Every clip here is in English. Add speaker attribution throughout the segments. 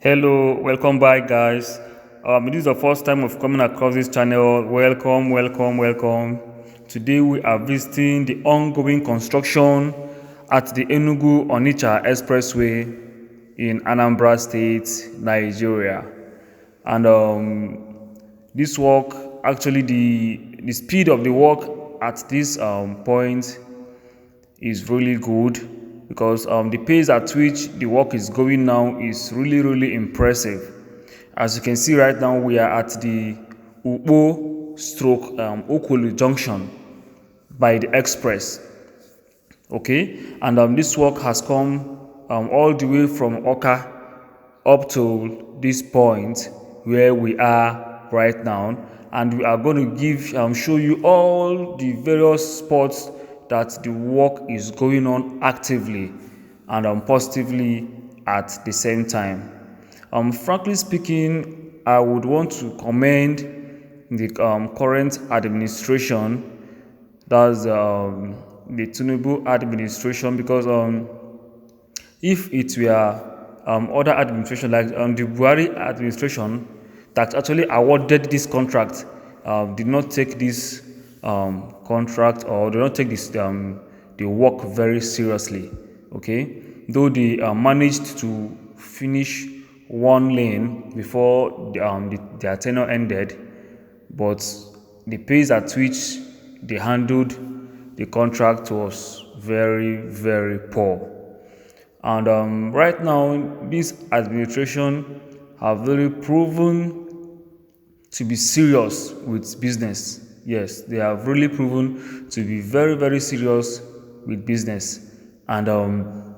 Speaker 1: Hello, welcome back, guys. This is the first time of coming across this channel. Welcome. Today we are visiting the ongoing construction at the Enugu-onitsha Expressway in Anambra State, Nigeria. And this work, actually the speed of the work at this point is really good, because the pace at which the work is going now is really impressive. As you can see right now, we are at the Ukpo stroke Okulu junction by the express. Okay, and this work has come all the way from Awka up to this point where we are right now, and we are going to show you all the various spots that the work is going on actively and positively at the same time. Frankly speaking, I would want to commend the current administration, that's the Tinubu administration, because if it were other administration like the Buhari administration that actually awarded this contract, did not take this contract, or do not take this the work very seriously. Okay, though they managed to finish one lane before their tenure ended, but the pace at which they handled the contract was very poor. And right now, this administration have really proven to be serious with business. Yes, they have really proven to be very serious with business, and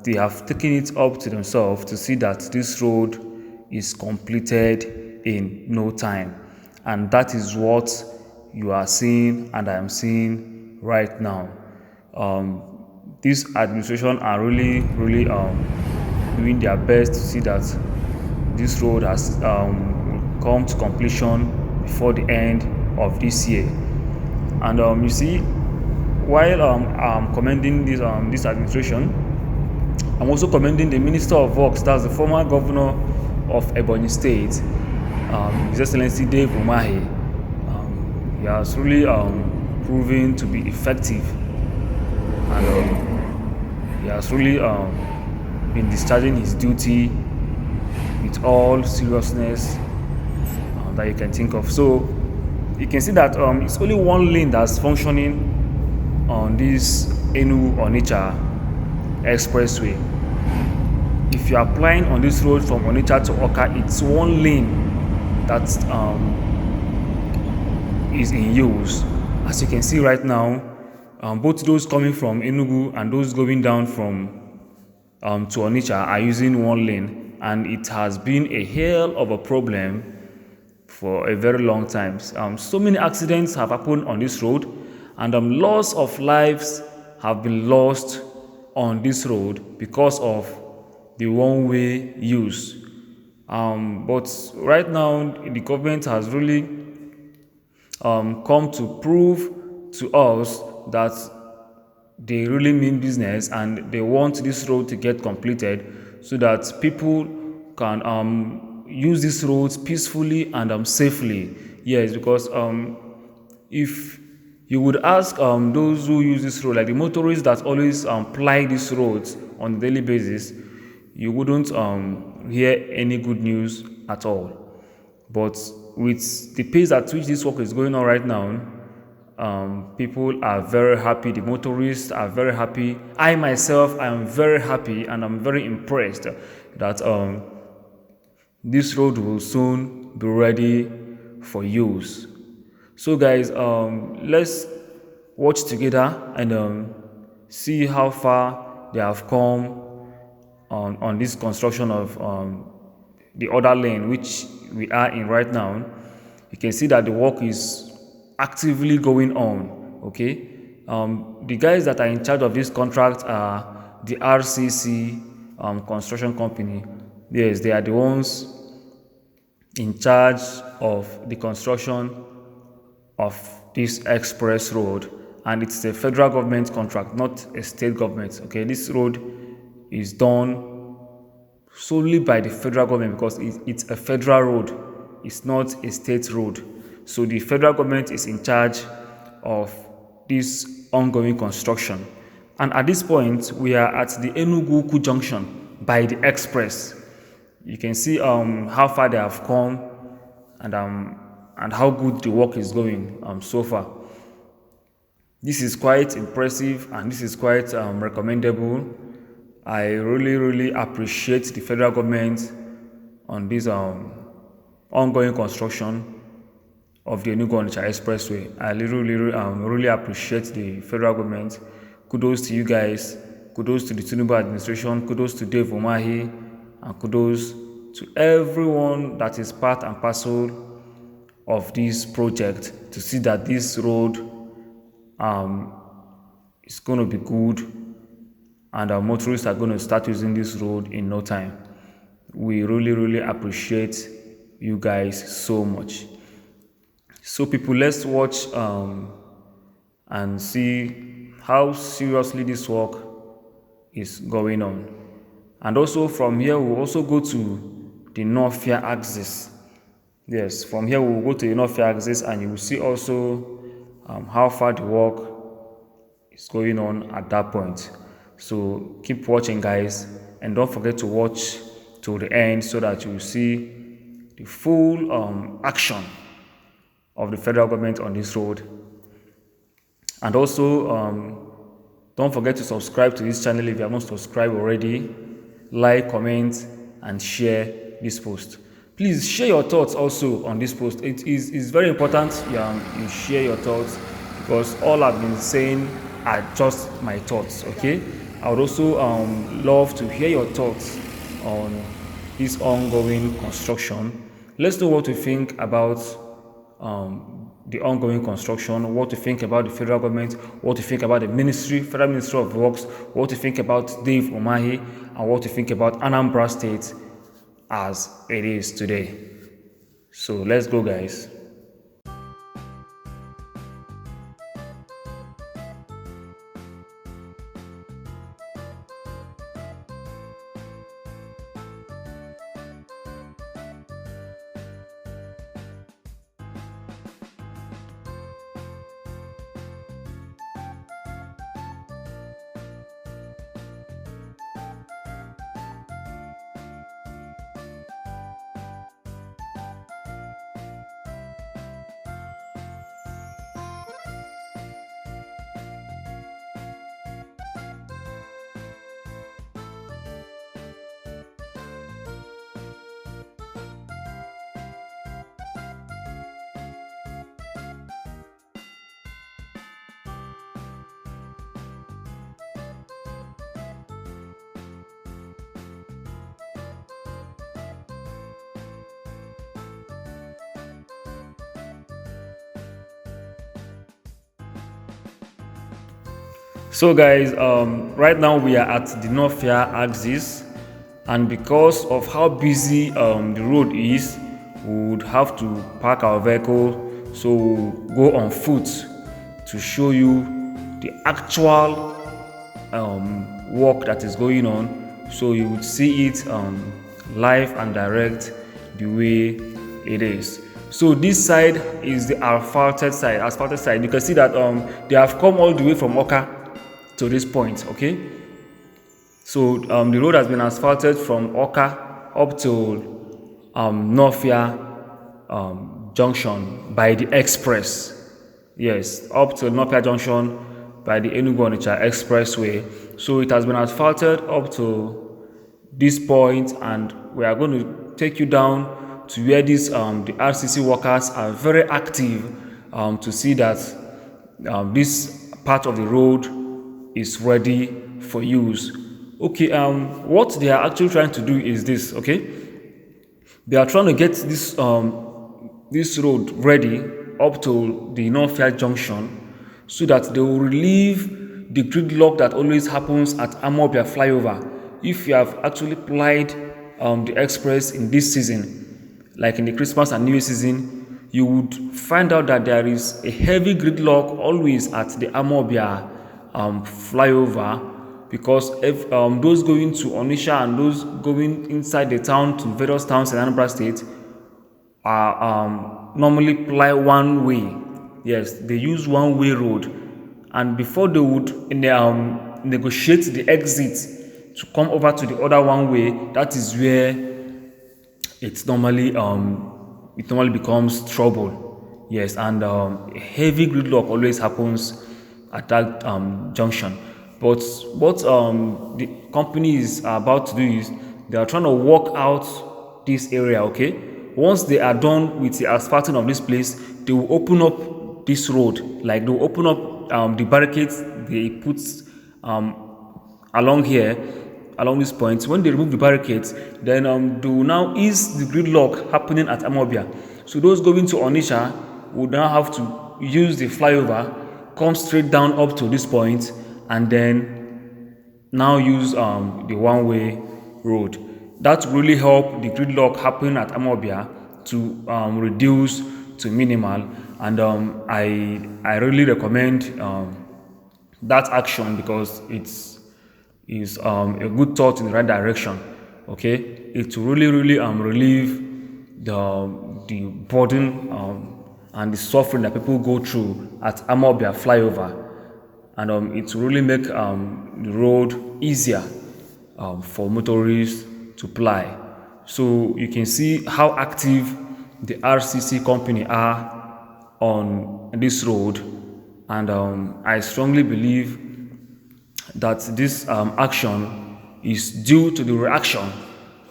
Speaker 1: they have taken it up to themselves to see that this road is completed in no time, and that is what you are seeing and I am seeing right now. This administration are really doing their best to see that this road has come to completion before the end of this year. And you see, while I'm commending this administration, I'm also commending the Minister of Works, that's the former governor of Ebonyi State, His Excellency Dave Umahi. He has really proven to be effective, and he has really been discharging his duty with all seriousness that you can think of. So you can see that it's only one lane that's functioning on this Enugu-onitsha Expressway. If you are applying on this road from Onitsha to Awka, it's one lane that is in use. As you can see right now, both those coming from Enugu and those going down from to Onitsha are using one lane, and it has been a hell of a problem for a very long time. So many accidents have happened on this road, and loss of lives have been lost on this road because of the one-way use. But right now, the government has really come to prove to us that they really mean business, and they want this road to get completed so that people can use these roads peacefully and safely. Yes, because if you would ask those who use this road, like the motorists that always ply these roads on a daily basis, you wouldn't hear any good news at all. But with the pace at which this work is going on right now, people are very happy. The motorists are very happy. I myself, I am very happy, and I'm very impressed that this road will soon be ready for use. So guys, let's watch together and see how far they have come on this construction of the other lane which we are in right now. You can see that the work is actively going on. Okay, the guys that are in charge of this contract are the RCC construction company. Yes, they are the ones in charge of the construction of this express road, and it's a federal government contract, not a state government. Okay, this road is done solely by the federal government because it's a federal road. It's not a state road. So the federal government is in charge of this ongoing construction. And at this point, we are at the Enugu-Ukpo junction by the express. You can see how far they have come and how good the work is going so far. This is quite impressive and this is quite recommendable. I really appreciate the federal government on this ongoing construction of the Enugu-onitsha Expressway. I really appreciate the federal government. Kudos to you guys. Kudos to the Tinubu administration. Kudos to Dave Umahi. And kudos to everyone that is part and parcel of this project to see that this road is going to be good and our motorists are going to start using this road in no time. We really appreciate you guys so much. So people, let's watch and see how seriously this work is going on. And also from here, we'll also go to the Northia axis. Yes, from here we'll go to the Northia axis and you will see also how far the work is going on at that point. So keep watching, guys, and don't forget to watch to the end so that you will see the full action of the federal government on this road. And also don't forget to subscribe to this channel if you have not subscribed already. Like, comment and share this post. Please share your thoughts also on this post. It's very important you share your thoughts because all I've been saying are just my thoughts. Okay, I would also love to hear your thoughts on this ongoing construction. Let's know what you think about the ongoing construction, what you think about the federal government, what you think about the Federal Ministry of Works, what you think about Dave Umahi, and what you think about Anambra State as it is today. So let's go, guys. So guys, right now we are at the Northia axis, and because of how busy the road is, we would have to park our vehicle, so we'll go on foot to show you the actual work that is going on, so you would see it live and direct the way it is. So this side is the asphalted side. You can see that they have come all the way from Awka to this point. Okay, so the road has been asphalted from Awka up to Northia junction by the express. Yes, up to Northia junction by the Enugu-onitsha Expressway. So it has been asphalted up to this point, and we are going to take you down to where these the RCC workers are very active to see that this part of the road is ready for use. Okay, what they are actually trying to do is this. Okay, they are trying to get this this road ready up to the Northia junction so that they will relieve the gridlock that always happens at Amawbia Flyover. If you have actually plied the express in this season, like in the Christmas and New Year season, you would find out that there is a heavy gridlock always at the Amawbia flyover, because if those going to Onitsha and those going inside the town to various towns in Anambra State are normally ply one way. Yes, they use one-way road, and before they would negotiate the exit to come over to the other one way, that is where it normally becomes trouble. Yes, and a heavy gridlock always happens at that junction. But what the companies are about to do is they are trying to work out this area. Okay, once they are done with the asphalting of this place, they will open up this road. Like they will open up the barricades they put along here, along this point. When they remove the barricades, then they will now ease the gridlock happening at Amawbia. So those going to Onitsha would now have to use the flyover, come straight down up to this point, and then now use the one-way road. That really help the gridlock happening at Amawbia to reduce to minimal, and I really recommend that action, because it's a good thought in the right direction. Okay, it will really relieve the burden and the suffering that people go through at Amawbia flyover, and it will really make the road easier for motorists to ply. So you can see how active the RCC company are on this road, and I strongly believe that this action is due to the reaction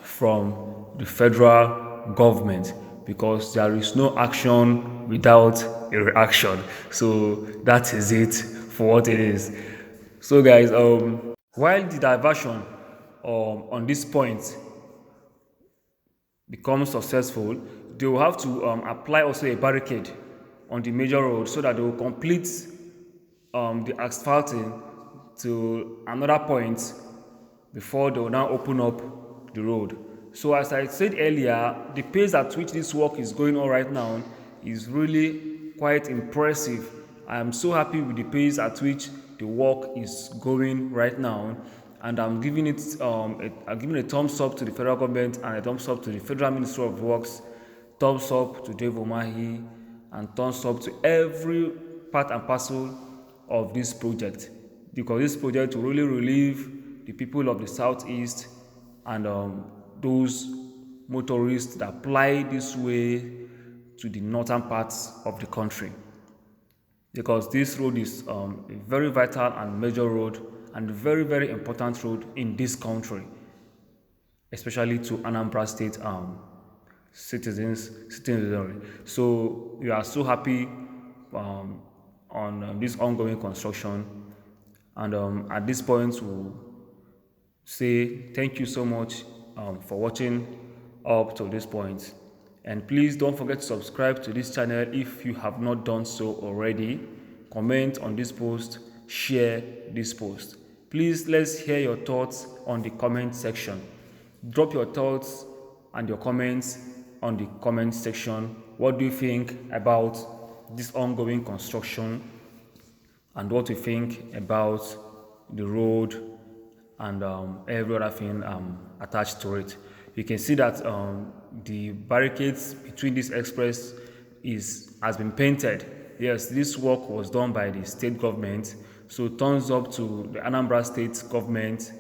Speaker 1: from the federal government, because there is no action without a reaction. So that is it for what it is. So guys, while the diversion on this point becomes successful, they will have to apply also a barricade on the major road, so that they will complete the asphalting to another point before they will now open up the road. So as I said earlier, the pace at which this work is going on right now is really quite impressive. I am so happy with the pace at which the work is going right now, and I'm giving it a thumbs up to the federal government, and a thumbs up to the Federal Ministry of Works, thumbs up to Dave Omahi, and thumbs up to every part and parcel of this project, because this project will really relieve the people of the southeast and those motorists that ply this way to the northern parts of the country, because this road is a very vital and major road, and very important road in this country, especially to Anambra State citizens. So we are so happy on this ongoing construction, and at this point we'll say thank you so much for watching up to this point, and please don't forget to subscribe to this channel if you have not done so already. Comment on this post, share this post. Please, let's hear your thoughts on the comment section. Drop your thoughts and your comments on the comment section. What do you think about this ongoing construction, and what do you think about the road and every other thing attached to it? You can see that the barricades between this express has been painted. Yes, this work was done by the state government. So thumbs up to the Anambra State government,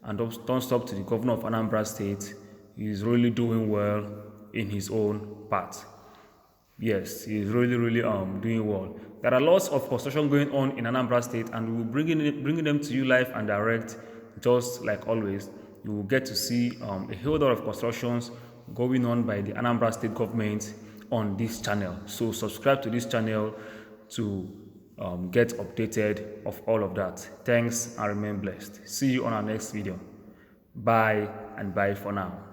Speaker 1: and thumbs up to the governor of Anambra State. He is really doing well in his own part. Yes, he is really doing well. There are lots of construction going on in Anambra State, and we will bringing them to you live and direct, just like always. You will get to see a whole lot of constructions going on by the Anambra State government on this channel. So subscribe to this channel to get updated of all of that. Thanks and remain blessed. See you on our next video. Bye, and bye for now.